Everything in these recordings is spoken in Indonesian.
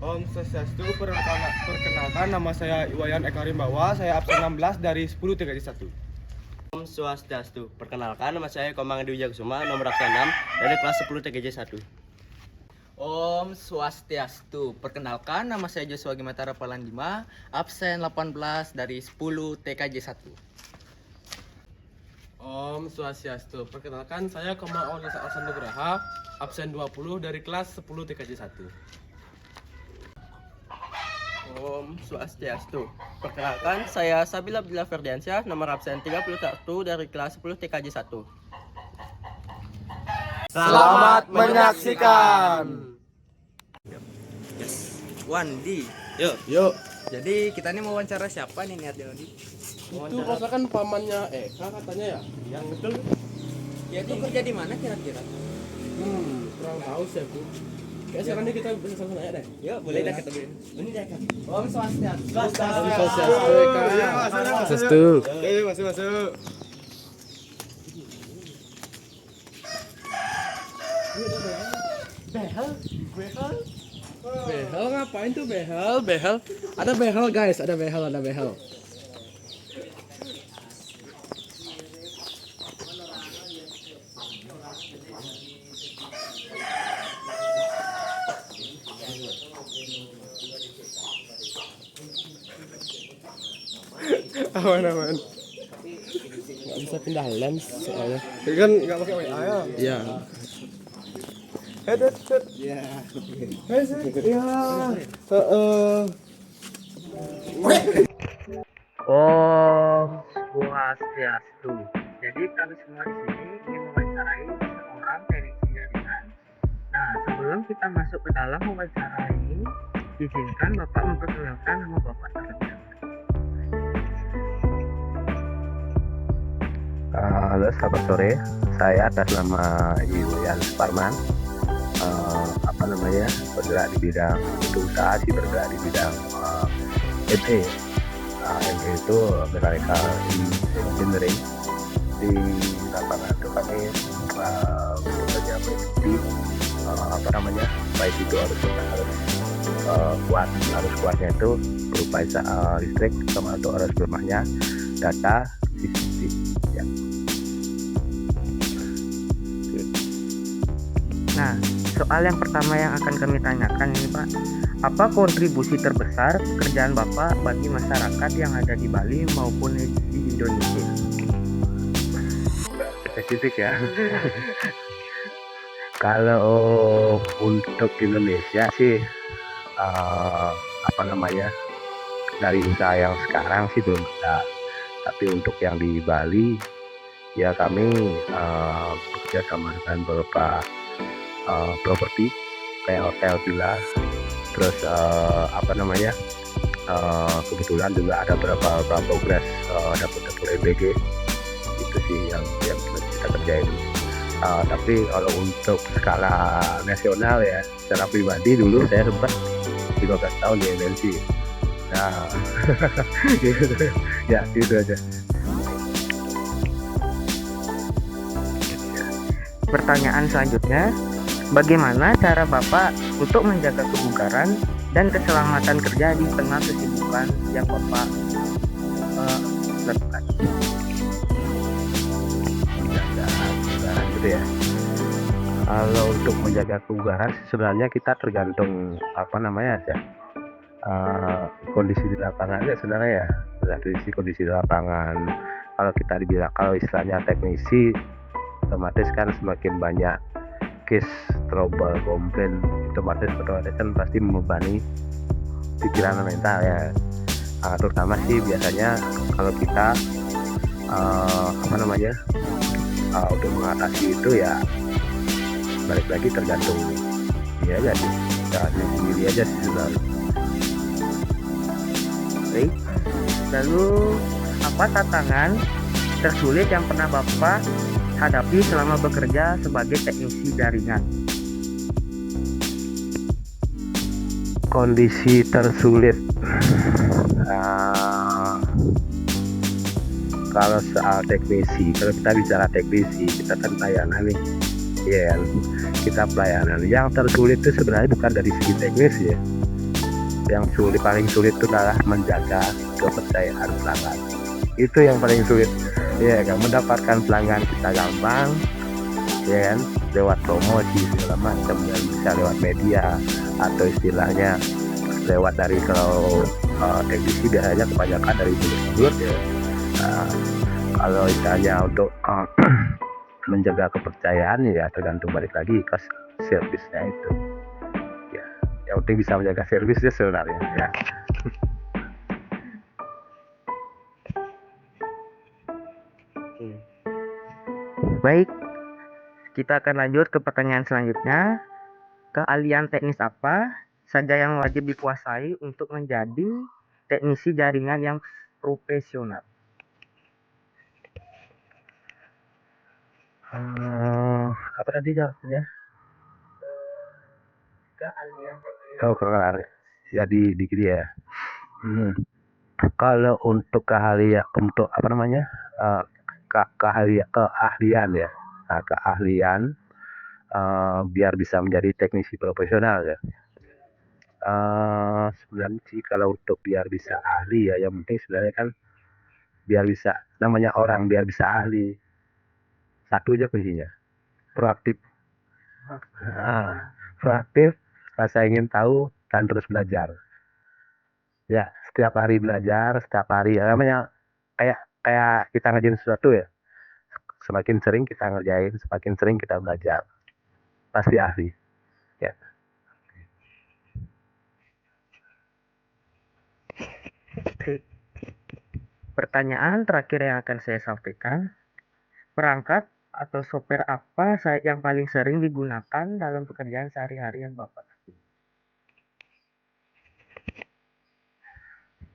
Om Swastiastu, perkenalkan nama saya Iwayan Eka Rimbawa, saya absen 16 dari 10 TKJ 1. Om Swastiastu, perkenalkan nama saya Komang Dwi Jagsuma, nomor absen 6 dari kelas 10 TKJ 1. Om Swastiastu, perkenalkan nama saya Joshua Gimatara Palandima, absen 18 dari 10 TKJ 1. Om Swastiastu, perkenalkan saya Koma Onisa Nugraha, absen 20 dari kelas 10 TKJ 1. Om Swastiastu, perkenalkan saya Sabila Bila Ferdiansyah, nomor absen 31 dari kelas 10 TKJ 1. Selamat menyaksikan. Wandi, Yuk. jadi kita ini mau wawancara siapa nih niatnya Wandi? Itu masakan pamannya Eka katanya ya? Yang betul? Ya itu kerja di mana kira-kira? Kurang tahu sih aku. Kayak sekarang ini kita bisa langsung aja deh. Yuk, boleh dah ketemuin. Ini dah kan. Om Swastiastu. Om Swastiastu, Eka. Swastiastu. Masuk. Behel ngapain tuh behel? Ada behel guys, ada behel. Aman. Nggak bisa pindah lens soalnya. Kan nggak pakai WA ya? Iya. Head. Ya. Om Swastiastu. Jadi kami semua di sini ingin mewawancarai seorang teknisi jaringan. Nah, sebelum kita masuk ke dalam wawancara ini, izinkan Bapak memperkenalkan nama Bapak terlebih dahulu. Halo, selamat sore. Saya atas nama Iwayan Suparman. Bergerak di bidang usaha sih, bergerak di bidang ME. ME itu mechanical engineering. Di lapangan itu kami bekerja di baik itu harus kuat, harus kuatnya itu berupa listrik, sama untuk arus lemahnya data CCTV ya. Nah, soal yang pertama yang akan kami tanyakan ini Pak, apa kontribusi terbesar pekerjaan Bapak bagi masyarakat yang ada di Bali maupun di Indonesia? Spesifik ya. Kalau untuk Indonesia sih dari usaha yang sekarang sih belum ada. Tapi untuk yang di Bali ya kami bekerja sama dengan beberapa properti kayak hotel, villa, terus kebetulan juga ada beberapa progres dapat EBG. Itu sih yang kita kerjain. Tapi kalau untuk skala nasional ya, secara pribadi dulu saya sempat 15 tahun di MNC. Nah, ya gitu aja. Pertanyaan selanjutnya, bagaimana cara Bapak untuk menjaga kebugaran dan keselamatan kerja di tengah kesibukan yang Bapak lakukan? Menjaga kebugaran gitu ya. Kalau untuk menjaga kebugaran sebenarnya kita tergantung kondisi di lapangan ya sebenarnya ya. Dari kondisi di lapangan. Kalau kita dibilang, kalau istilahnya teknisi, otomatis kan semakin banyak case trouble, komplain, otomatis kan pasti membebani pikiran mental ya. Terutama sih biasanya kalau kita untuk mengatasi itu ya balik lagi tergantung dia aja sih, sendiri aja sih sebenarnya. Baik. Lalu apa tantangan tersulit yang pernah Bapak hadapi selama bekerja sebagai teknisi jaringan? Kondisi tersulit kalau soal teknisi, kalau kita bicara teknisi, kita kan pelayanan nih ya kan? Kita pelayanan yang tersulit itu sebenarnya bukan dari segi teknis ya, yang paling sulit itu adalah menjaga kepercayaan pelanggan. Itu yang paling sulit, ya kan, mendapatkan pelanggan kita gampang, ya kan, lewat promosi segala macam, dan bisa lewat media atau istilahnya lewat dari, kalau teknisi biasanya kebanyakan dari mulut ya. Nah, kalau istilahnya untuk menjaga kepercayaan ya tergantung balik lagi ke servisnya itu ya, yang penting bisa menjaga servisnya sebenarnya ya. Baik, kita akan lanjut ke pertanyaan selanjutnya. Keahlian teknis apa saja yang wajib dikuasai untuk menjadi teknisi jaringan yang profesional? Apa tadi jawabnya? Oh, kelar. Jadi dikit ya. Kalau untuk keahlian, untuk apa namanya, keahlian ya, nah, keahlian biar bisa menjadi teknisi profesional ya. Sebenarnya sih kalau untuk biar bisa ahli ya, yang penting sebenarnya kan biar bisa, namanya orang biar bisa ahli, satu aja kuncinya, proaktif. Proaktif, rasa ingin tahu, dan terus belajar. Ya, setiap hari belajar, setiap hari ya, namanya kayak kayak kita ngerjain sesuatu ya. Semakin sering kita ngerjain, semakin sering kita belajar, pasti ahli. Ya. Pertanyaan terakhir yang akan saya sampaikan, perangkat atau software apa yang paling sering digunakan dalam pekerjaan sehari-hari yang Bapak?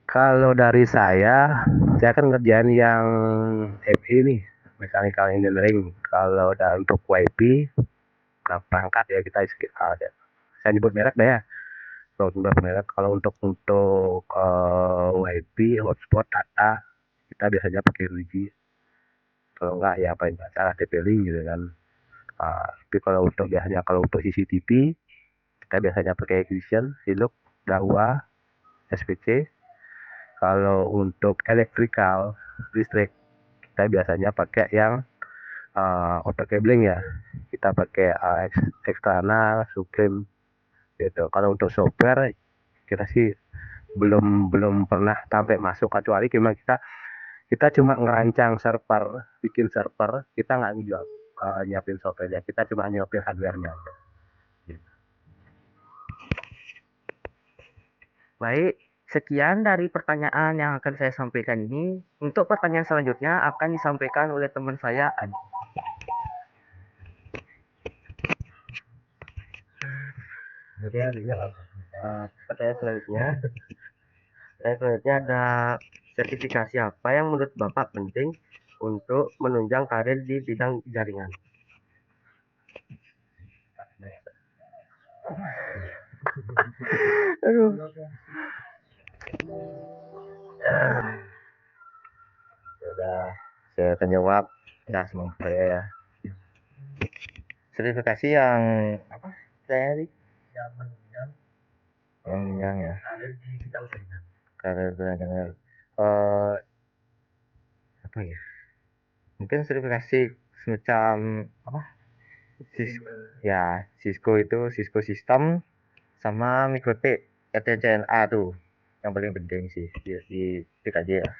Kalau dari saya kan ngerjain yang ME nih, mechanical engineering. Kalau untuk WiFi, nah perangkat ya kita ya. Saya nyebut merek dah ya. Kalau untuk merek, kalau untuk WiFi, hotspot, data, kita biasanya pakai Luigi. Kalau enggak ya paling salah TP-Link gitu kan. Tapi kalau untuk biasanya kalau untuk CCTV, kita biasanya pakai Vision, Hilux, Dahua, SPC. Kalau untuk electrical, listrik, kita biasanya pakai yang auto cabling ya. Kita pakai eksternal, Supreme gitu. Kalau untuk software, kita sih belum pernah sampai masuk, kecuali kita cuma ngerancang server, bikin server, kita nggak ngejual, nyiapin softwarenya, kita cuma nyiapin hardwarenya. Baik, sekian dari pertanyaan yang akan saya sampaikan ini. Untuk pertanyaan selanjutnya akan disampaikan oleh teman saya, Adi. Pertanyaan selanjutnya ada sertifikasi apa yang menurut Bapak penting untuk menunjang karir di bidang jaringan? Aduh. Sudah, saya akan jawab ya semua saya ya. Sertifikasi yang apa? Saya Yang ya. Karir jaringan. Apa ya? mungkin sertifikasi semacam apa? Cisco itu Cisco System sama Mikrotik RTCNA tuh yang paling penting sih di PKJ ya.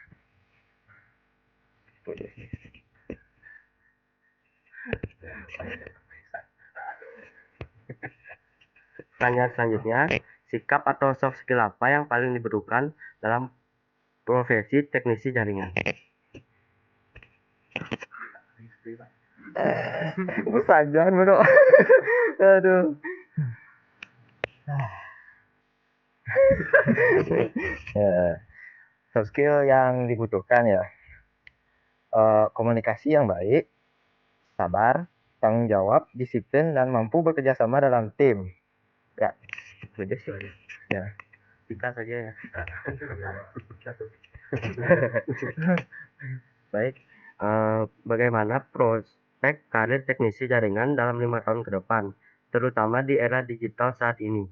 Pertanyaan selanjutnya, sikap atau soft skill apa yang paling dibutuhkan dalam profesi teknisi jaringan? Jangan bro. Aduh. Soft skill yang dibutuhkan ya, komunikasi yang baik, sabar, tanggung jawab, disiplin, dan mampu bekerja sama dalam tim. Ya, itu aja sih. Ya, kita saja ya. Baik, bagaimana prospek karir teknisi jaringan dalam 5 tahun ke depan, terutama di era digital saat ini?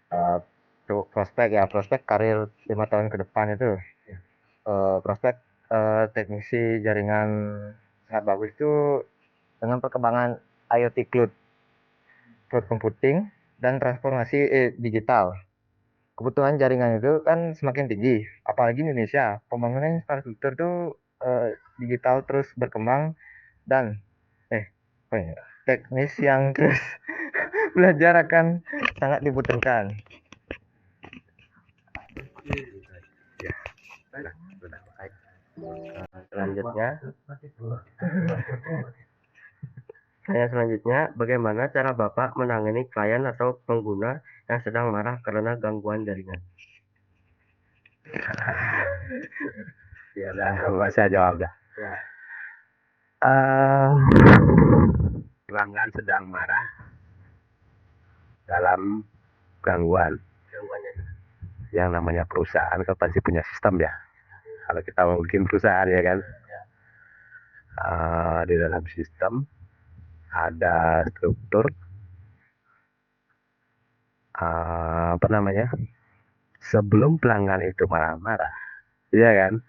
Nah, tuh prospek karir 5 tahun ke depan itu, prospek teknisi jaringan sangat bagus itu dengan perkembangan IoT cloud computing dan transformasi digital. Kebutuhan jaringan itu kan semakin tinggi, apalagi di Indonesia. Pembangunan infrastruktur itu digital terus berkembang dan teknis yang terus belajar akan sangat dibutuhkan. Ya, sudah baik. Selanjutnya, bagaimana cara Bapak menangani klien atau pengguna yang sedang marah karena gangguan jaringan? Ya udah, saya jawab dah. Pelanggan sedang marah dalam gangguan. Yang namanya perusahaan kan pasti punya sistem ya. Kalau kita mau bikin perusahaan ya kan, di dalam sistem ada struktur sebelum pelanggan itu marah-marah, iya kan?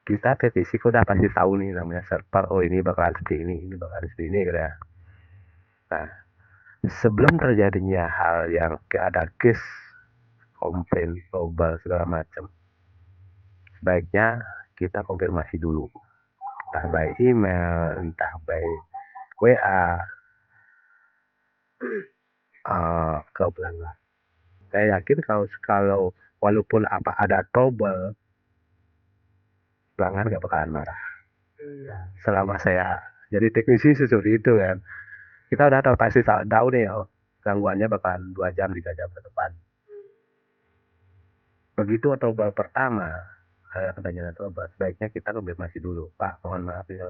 Kita teknisi udah pasti tahu nih namanya server. Oh ini bakalan seperti ini bakalan seperti ini gitu ya. Nah, sebelum terjadinya hal yang ada case komplain global segala macam, sebaiknya kita konfirmasi dulu, entah by email, entah by WA ke pelanggan. Saya yakin kalau walaupun ada trouble, pelanggan nggak bakalan marah. Selama saya jadi teknisi seperti itu kan, kita udah pasti tahu nih gangguannya bakalan 2 jam 3 jam ke depan. Begitu trouble pertama, pertanyaan trouble, sebaiknya kita konfirmasi dulu, Pak, mohon maaf ya,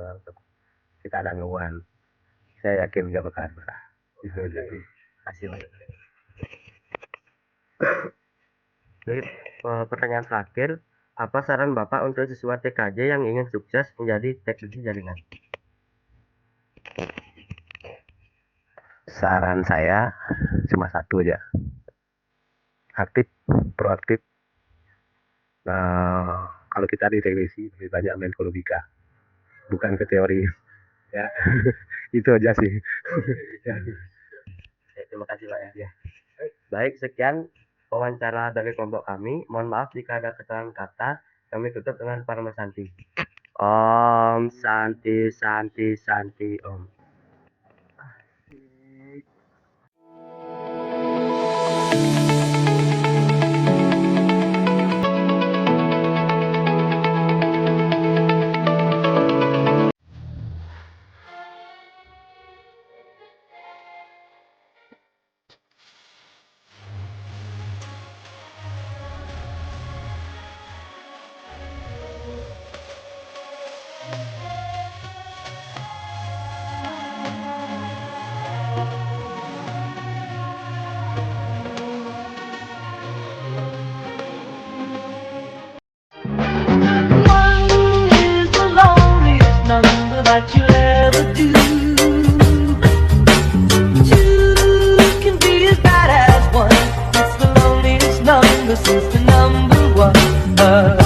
kita ada gangguan. Saya yakin nggak bakalan marah. Itu jadi kasih. Jadi, pertanyaan terakhir, apa saran Bapak untuk siswa TKJ yang ingin sukses menjadi teknisi jaringan? Saran saya cuma satu aja, aktif, proaktif. Nah, kalau kita di teknisi lebih banyak main ke logika, bukan ke teori ya. Itu aja sih. Ya. Terima kasih Pak ya. Baik, sekian wawancara dari kelompok kami. Mohon maaf jika ada kesalahan kata. Kami tutup dengan Parama Santi. Om Santi Santi Santi Om. That you'll ever do. Two can be as bad as one. It's the loneliest number since the number one.